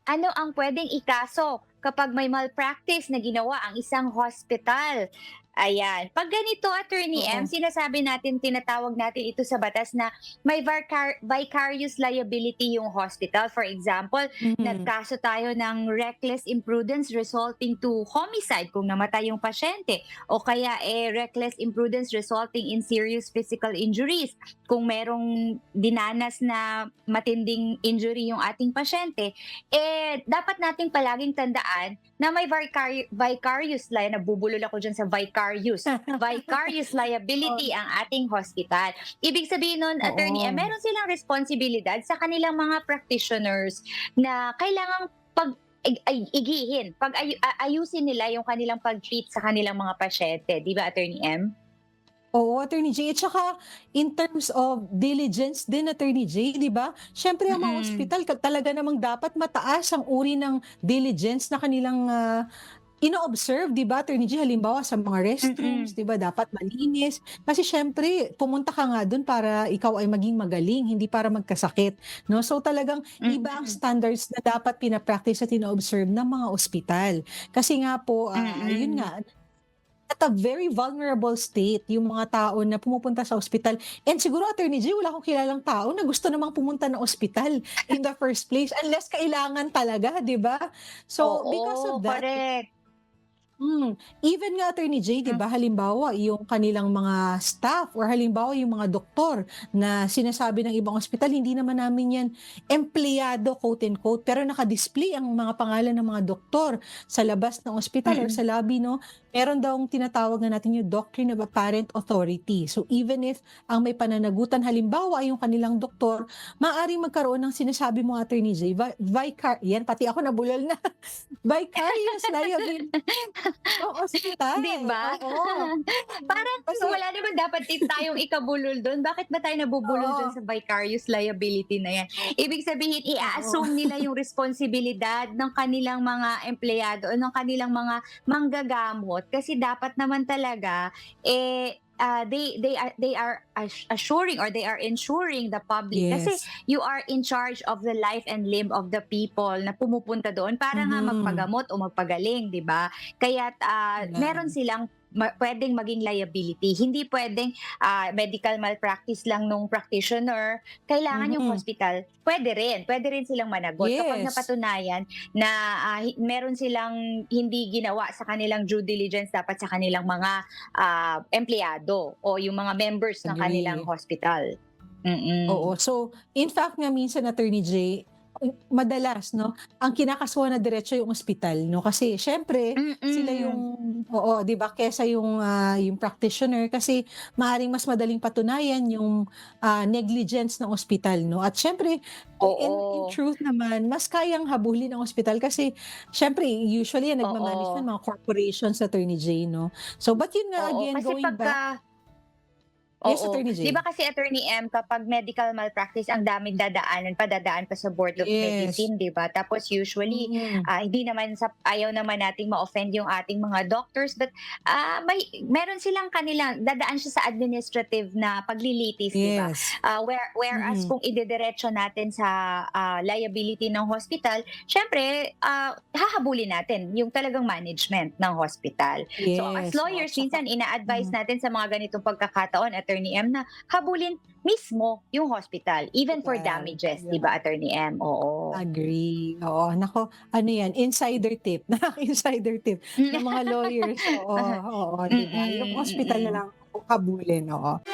Ano ang pwedeng ikaso kapag may malpractice na ginawa ang isang hospital? Ayan. 'Pag ganito, Attorney M, Oo. sinasabi natin, tinatawag natin ito sa batas na may vicarious liability yung hospital. For example, Mhm. nagkaso tayo ng reckless imprudence resulting to homicide kung namatay yung pasyente, o kaya reckless imprudence resulting in serious physical injuries kung merong dinanas na matinding injury yung ating pasyente. Dapat nating palaging tandaan na may nabubulol ako diyan sa vicarious Oo. liability ang ating hospital. Ibig sabihin nun, Attorney, Oo. meron silang responsibilidad sa kanilang mga practitioners na kailangang igihin, ayusin nila yung kanilang pag-treat sa kanilang mga pasyente, 'di ba, Attorney M? Oo, Attorney J. At saka in terms of diligence din, Attorney J, 'di ba? Siyempre ang mga Mm. ospital talaga namang dapat mataas ang uri ng diligence na kanilang, ino-observe, 'di ba, Attorney J? Halimbawa sa mga restrooms, Mm. 'di ba, dapat malinis. Kasi siyempre pumunta ka nga dun para ikaw ay maging magaling, hindi para magkasakit, 'no? So talagang iba ang Mm. standards na dapat pina-practice at ino-observe ng mga ospital. Kasi nga po, yun Mm. nga, at a very vulnerable state yung mga tao na pumupunta sa ospital. And siguro, Attorney J, wala akong kilalang tao na gusto namang pumunta ng ospital in the first place unless kailangan talaga, 'di ba? So, because Oo, of that, correct. even nga, Attorney J, 'di Hmm. ba, halimbawa yung kanilang mga staff or halimbawa yung mga doktor na sinasabi ng ibang ospital, hindi naman namin 'yan empleyado, quote and quote, pero naka-display ang mga pangalan ng mga doktor sa labas ng ospital or Mm. sa lobby, 'no? Meron daw tinatawag na natin yung doctrine of apparent authority. So even if ang may pananagutan halimbawa yung kanilang doktor, maaaring magkaroon ng sinasabi mo, Attorney J, yan pati ako nabulol na, vicarious liability ng 'Di ospital, ba? oo. Parang Kasi wala naman dapat tayong ikabulol dun, bakit ba tayo nabubulol dun oo, sa vicarious liability na 'yan? Ibig sabihin, oo. i-a-assume nila yung responsibilidad ng kanilang mga empleyado o ng kanilang mga manggagamot, kasi dapat naman talaga, they are assuring, or they are ensuring the public, kasi Yes. you are in charge of the life and limb of the people na pumupunta doon para nga Mhm. magpagamot o magpagaling, 'di ba? Kaya't meron Yan. silang puwedeng maging liability. Hindi puwedeng medical malpractice lang nung practitioner, kailangan yung Mhm. hospital puwede rin silang managot kapag Yes. napatunayan na meron silang hindi ginawa sa kanilang due diligence dapat sa kanilang mga empleyado o yung mga members ng kanilang Agree. hospital. Mm. Oo. So, in fact nga minsan, Attorney J, madalas 'no, ang kinakasuhan na diretso yung ospital 'no, kasi siyempre sila yung Mm. oo, 'di ba, kaysa yung practitioner kasi maaaring mas madaling patunayan yung, negligence ng ospital 'no. At siyempre in Oo. truth naman mas kayang habulin ng ospital kasi siyempre usually ang nagma-manage Oo. niyan mga corporations, Attorney J 'no. So, but yun nga Oo, again kasi going back yes, Oo. Attorney 'Di ba J. kasi, Attorney M, kapag medical malpractice ang daming dadaanan pa, dadaan pa sa Board of Yes. Medicine, 'di ba? Tapos usually, Mm. hindi naman ayaw naman nating ma-offend yung ating mga doctors, but meron silang kanilang dadaan siya sa administrative na paglilitis, 'di ba? Yes. Whereas Mhm. kung idediretso natin sa liability ng hospital, siyempre hahabulin natin yung talagang management ng hospital. So as Yes, oo, lawyers, tsaka minsan ina-advise mhm, natin sa mga ganitong pagkakataon, Attorney M, na habulin mismo yung hospital, even for hospital, damages, 'di yeah, ba, Attorney M? Oo. agree, oo. Naku, ano 'yan, insider tip, insider tip ng mga lawyers, oo, oo, 'di ba? Yung Mm. hospital na Mm. lang habulin, oo.